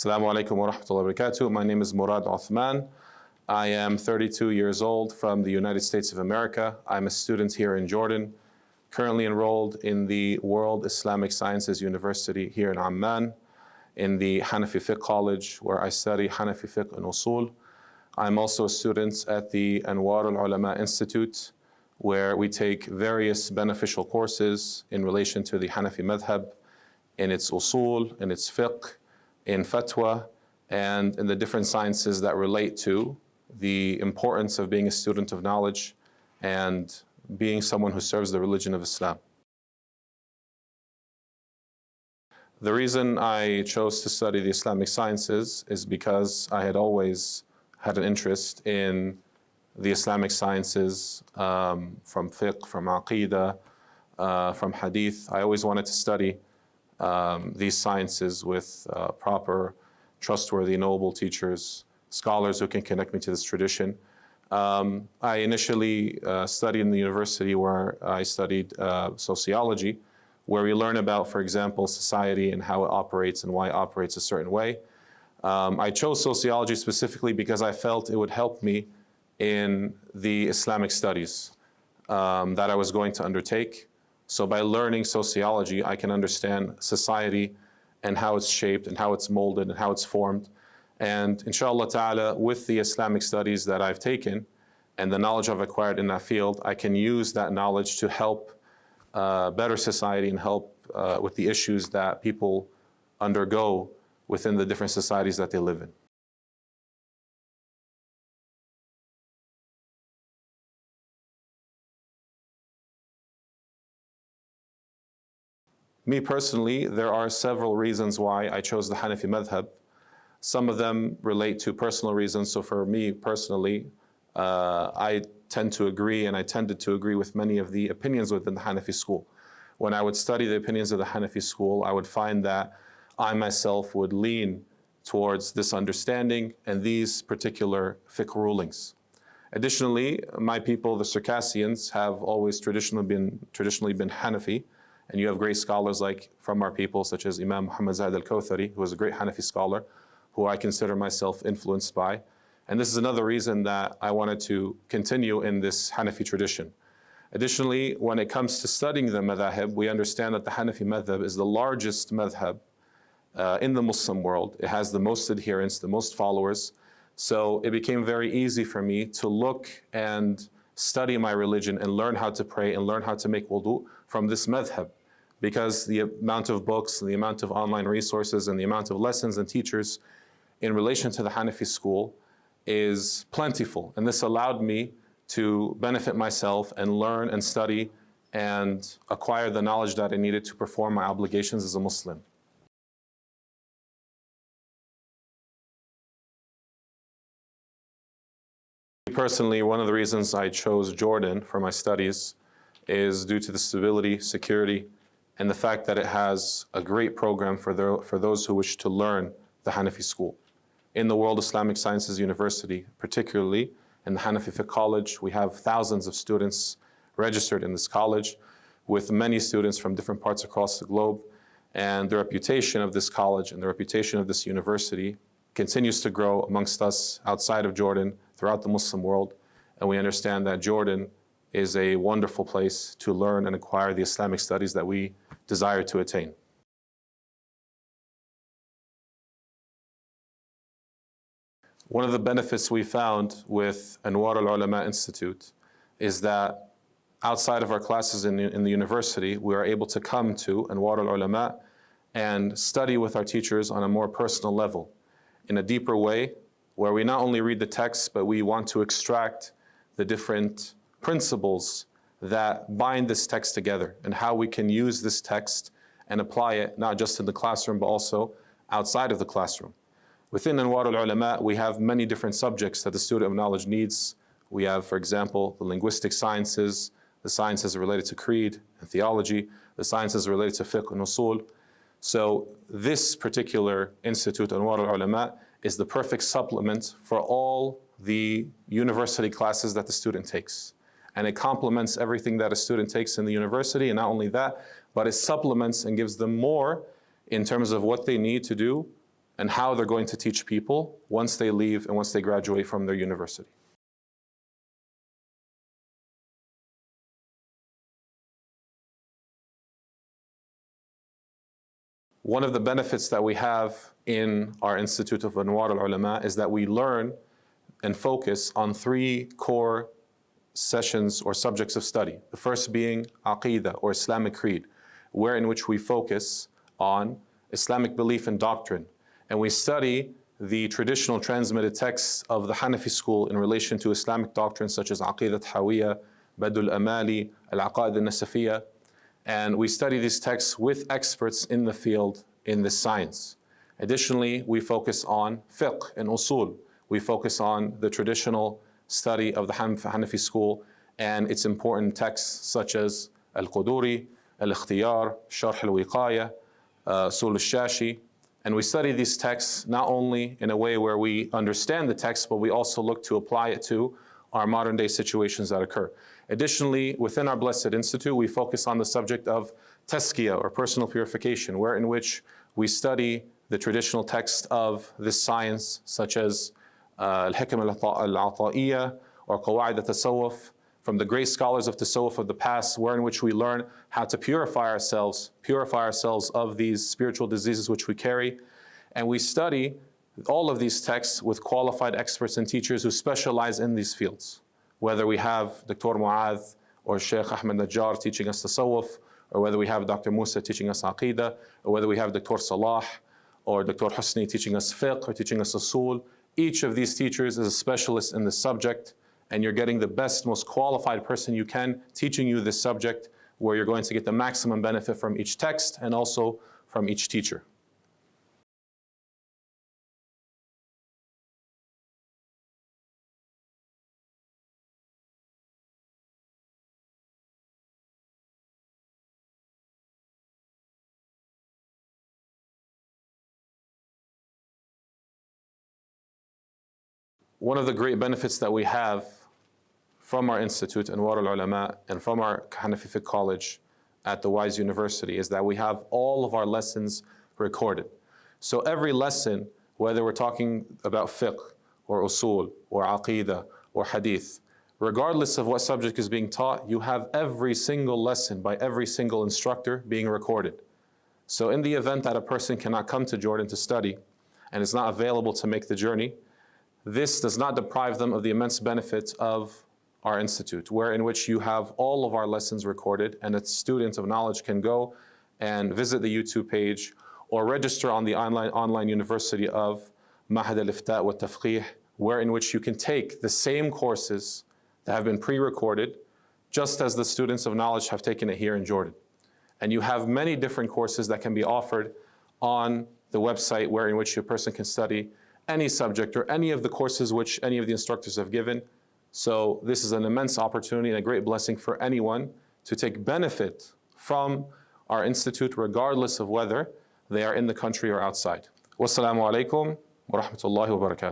Assalamu alaikum wa rahmatullahi wa barakatuh. My name is Murad Othman. I am 32 years old from the United States of America. I'm a student here in Jordan, currently enrolled in the World Islamic Sciences University here in Amman, in the Hanafi Fiqh College, where I study Hanafi Fiqh and Usul. I'm also a student at the Anwar al-Ulama Institute, where we take various beneficial courses in relation to the Hanafi madhab, in its usul, in its fiqh, in fatwa, and in the different sciences that relate to the importance of being a student of knowledge and being someone who serves the religion of Islam. The reason I chose to study the Islamic sciences is because I had always had an interest in the Islamic sciences, from fiqh, from aqidah, from hadith. I always wanted to study these sciences with proper, trustworthy, noble teachers, scholars who can connect me to this tradition. I initially studied in the university where I studied sociology, where we learn about, for example, society and how it operates and why it operates a certain way. I chose sociology specifically because I felt it would help me in the Islamic studies that I was going to undertake. So by learning sociology, I can understand society and how it's shaped and how it's molded and how it's formed. And inshallah ta'ala, with the Islamic studies that I've taken and the knowledge I've acquired in that field, I can use that knowledge to help better society and help with the issues that people undergo within the different societies that they live in. Me personally, there are several reasons why I chose the Hanafi madhab. Some of them relate to personal reasons. So for me personally, I tend to agree, and I tended to agree with many of the opinions within the Hanafi school. When I would study the opinions of the Hanafi school, I would find that I myself would lean towards this understanding and these particular fiqh rulings. Additionally, my people, the Circassians, have always traditionally been Hanafi. And you have great scholars like from our people, such as Imam Muhammad Zaid al-Kawthari, who is a great Hanafi scholar, who I consider myself influenced by. And this is another reason that I wanted to continue in this Hanafi tradition. Additionally, when it comes to studying the madhab, we understand that the Hanafi madhab is the largest madhab in the Muslim world. It has the most adherents, the most followers. So it became very easy for me to look and study my religion and learn how to pray and learn how to make wudu from this madhab, because the amount of books and the amount of online resources and the amount of lessons and teachers in relation to the Hanafi school is plentiful. And this allowed me to benefit myself and learn and study and acquire the knowledge that I needed to perform my obligations as a Muslim. Personally, one of the reasons I chose Jordan for my studies is due to the stability, security, and the fact that it has a great program for those who wish to learn the Hanafi school. In the World Islamic Sciences University, particularly in the Hanafi Fiqh College, we have thousands of students registered in this college, with many students from different parts across the globe. And the reputation of this college and the reputation of this university continues to grow amongst us outside of Jordan, throughout the Muslim world. And we understand that Jordan is a wonderful place to learn and acquire the Islamic studies that we desire to attain. One of the benefits we found with Anwar al-Ulama Institute is that outside of our classes in the university, we are able to come to Anwar al-Ulama and study with our teachers on a more personal level, in a deeper way, where we not only read the text, but we want to extract the different principles that bind this text together and how we can use this text and apply it not just in the classroom, but also outside of the classroom. Within Anwar al-Ulama, we have many different subjects that the student of knowledge needs. We have, for example, the linguistic sciences, the sciences related to creed and theology, the sciences related to fiqh and usul. So this particular institute, Anwar al-Ulama, is the perfect supplement for all the university classes that the student takes. And it complements everything that a student takes in the university, and not only that, but it supplements and gives them more in terms of what they need to do and how they're going to teach people once they leave and once they graduate from their university. One of the benefits that we have in our Institute of Anwar al-Ulama is that we learn and focus on 3 core sessions or subjects of study. The first being Aqeedah or Islamic creed, in which we focus on Islamic belief and doctrine. And we study the traditional transmitted texts of the Hanafi school in relation to Islamic doctrines such as Aqeedat Hawiyya, Badul Amali, Al-Aqaid al-Nasafiyya. And we study these texts with experts in the field in this science. Additionally, we focus on fiqh and usul. We focus on the traditional study of the Hanafi school and its important texts such as Al-Quduri, Al-Ikhtiyar, Sharh al-Wiqaya, Usul al-Shashi. And we study these texts not only in a way where we understand the text, but we also look to apply it to our modern day situations that occur. Additionally, within our Blessed Institute, we focus on the subject of tazkiyah or personal purification, in which we study the traditional text of this science, such as Al-Hikam al-Ata'iyya or Qawa'id al-Tasawwuf, from the great scholars of Tasawwuf of the past, in which we learn how to purify ourselves of these spiritual diseases which we carry. And we study all of these texts with qualified experts and teachers who specialize in these fields. Whether we have Dr. Mu'adh or Sheikh Ahmed Najjar teaching us Tasawwuf, or whether we have Dr. Musa teaching us Aqeedah, or whether we have Dr. Salah or Dr. Husni teaching us fiqh or teaching us usul. Each of these teachers is a specialist in this subject, and you're getting the best, most qualified person you can teaching you this subject, where you're going to get the maximum benefit from each text and also from each teacher. One of the great benefits that we have from our institute, Anwar al-Ulama, and from our Hanafi Fiqh College at the Wise University is that we have all of our lessons recorded. So every lesson, whether we're talking about fiqh or usul or aqeedah or hadith, regardless of what subject is being taught, you have every single lesson by every single instructor being recorded. So in the event that a person cannot come to Jordan to study and is not available to make the journey, this does not deprive them of the immense benefits of our institute, in which you have all of our lessons recorded, and a student of knowledge can go and visit the YouTube page or register on the online university of Mahad al-Ifta' wa Tafqih, in which you can take the same courses that have been pre-recorded, just as the students of knowledge have taken it here in Jordan. And you have many different courses that can be offered on the website, in which a person can study any subject or any of the courses which any of the instructors have given. So this is an immense opportunity and a great blessing for anyone to take benefit from our institute, regardless of whether they are in the country or outside. Wassalamu alaikum wa rahmatullahi wa barakatuh.